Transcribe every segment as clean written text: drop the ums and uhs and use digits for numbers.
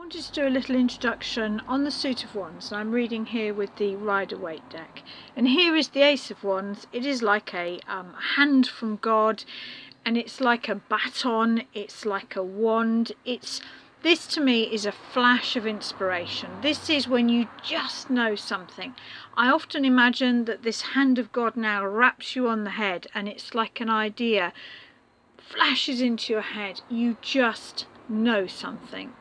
wanted to do a little introduction on the Suit of Wands, and I'm reading here with the Rider-Waite deck. And here is the Ace of Wands. It is like a hand from God, and it's like a baton, it's like a wand. This to me is a flash of inspiration. This is when you just know something. I often imagine that this hand of God now wraps you on the head, and it's like an idea flashes into your head. You just know something.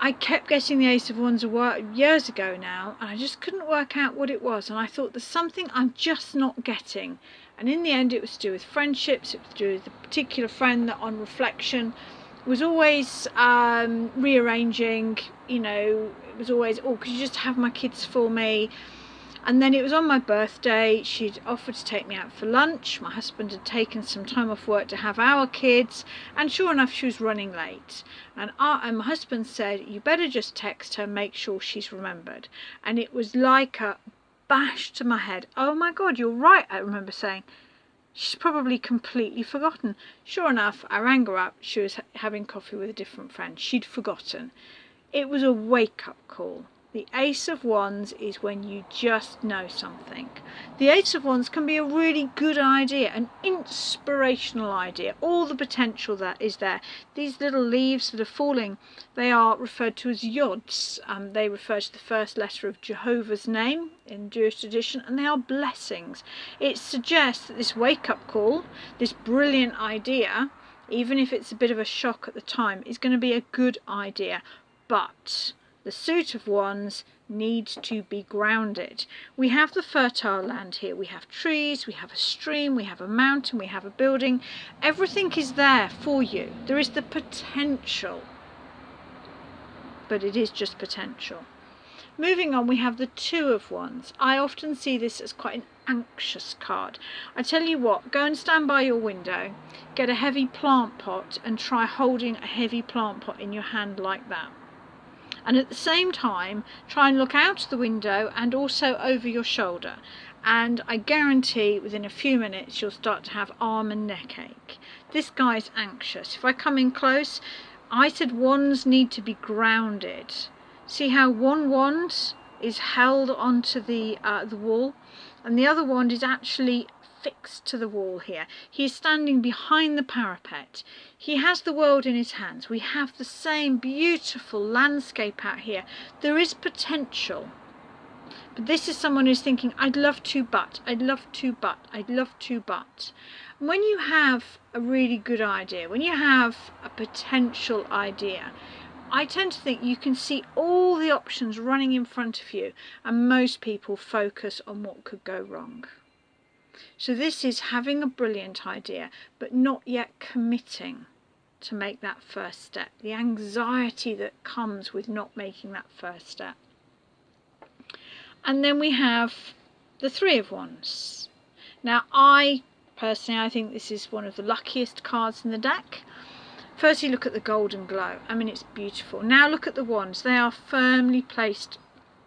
I kept getting the Ace of Wands years ago now, and I just couldn't work out what it was, and I thought there's something I'm just not getting. And in the end it was to do with friendships. It was to do with a particular friend that on reflection was always rearranging, it was always, could you just have my kids for me? And then it was on my birthday. She'd offered to take me out for lunch. My husband had taken some time off work to have our kids, and sure enough she was running late, and my husband said, you better just text her, make sure she's remembered. And it was like a bash to my head. Oh my God, you're right, I remember saying. She's probably completely forgotten. Sure enough, I rang her up. She was having coffee with a different friend. She'd forgotten. It was a wake-up call. The Ace of Wands is when you just know something. The Ace of Wands can be a really good idea, an inspirational idea. All the potential that is there. These little leaves that are falling, they are referred to as yods. They refer to the first letter of Jehovah's name in Jewish tradition, and they are blessings. It suggests that this wake-up call, this brilliant idea, even if it's a bit of a shock at the time, is going to be a good idea. But the Suit of Wands needs to be grounded. We have the fertile land here. We have trees, we have a stream, we have a mountain, we have a building. Everything is there for you. There is the potential, but it is just potential. Moving on, we have the Two of Wands. I often see this as quite an anxious card. I tell you what, go and stand by your window, get a heavy plant pot and try holding a heavy plant pot in your hand like that. And at the same time, try and look out the window and also over your shoulder. And I guarantee within a few minutes you'll start to have arm and neck ache. This guy's anxious. If I come in close, I said wands need to be grounded. See how one wand is held onto the wall, and the other wand is actually fixed to the wall here. He is standing behind the parapet. He has the world in his hands. We have the same beautiful landscape out here. There is potential. But this is someone who's thinking, I'd love to, but, I'd love to, but, I'd love to, but. And when you have a really good idea, when you have a potential idea, I tend to think you can see all the options running in front of you, and most people focus on what could go wrong. So this is having a brilliant idea, but not yet committing to make that first step. The anxiety that comes with not making that first step. And then we have the Three of Wands. Now, I think this is one of the luckiest cards in the deck. Firstly, look at the golden glow. I mean, it's beautiful. Now look at the wands. They are firmly placed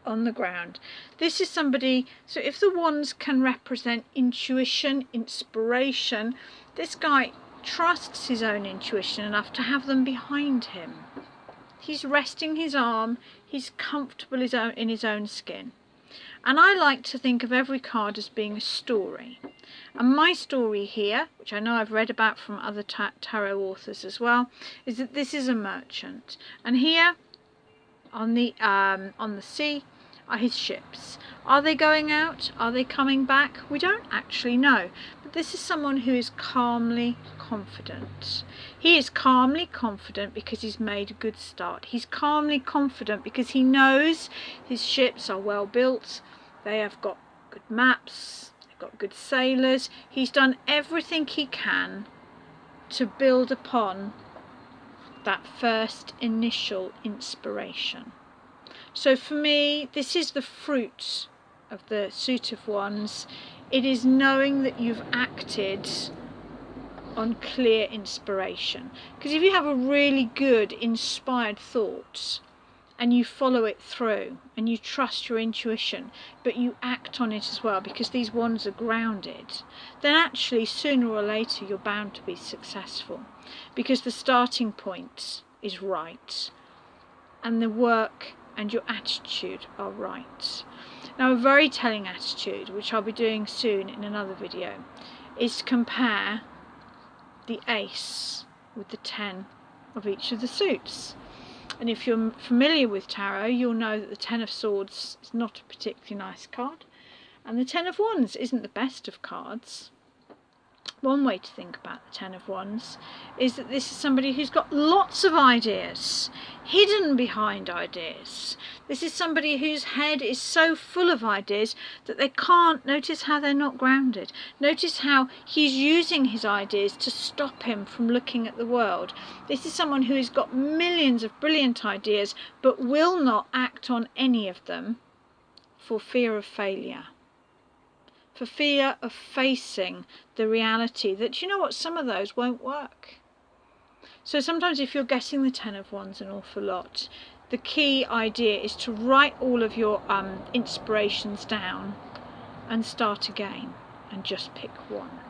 on the ground. This is somebody, so if the wands can represent intuition, inspiration, this guy trusts his own intuition enough to have them behind him. He's resting his arm, he's comfortable in his own skin. And I like to think of every card as being a story. And my story here, which I know I've read about from other tarot authors as well, is that this is a merchant. And here on the sea are his ships. Are they going out? Are they coming back? We don't actually know. But this is someone who is calmly confident. He is calmly confident because he's made a good start. He's calmly confident because he knows his ships are well built. They have got good maps. They've got good sailors. He's done everything he can to build upon that first initial inspiration. So for me, this is the fruit of the Suit of Wands. It is knowing that you've acted on clear inspiration. Because if you have a really good inspired thought and you follow it through and you trust your intuition, but you act on it as well because these wands are grounded, then actually sooner or later you're bound to be successful because the starting point is right. and the work and your attitude are right. Now, a very telling attitude, which I'll be doing soon in another video, is to compare the ace with the 10 of each of the suits. And if you're familiar with tarot, you'll know that the 10 of Swords is not a particularly nice card, and the 10 of Wands isn't the best of cards. One way to think about the 10 of Wands is that this is somebody who's got lots of ideas, hidden behind ideas. This is somebody whose head is so full of ideas that they can't notice how they're not grounded. Notice how he's using his ideas to stop him from looking at the world. This is someone who has got millions of brilliant ideas but will not act on any of them for fear of failure. For fear of facing the reality that, you know what, some of those won't work. So sometimes if you're getting the 10 of Wands an awful lot, the key idea is to write all of your inspirations down and start again and just pick one.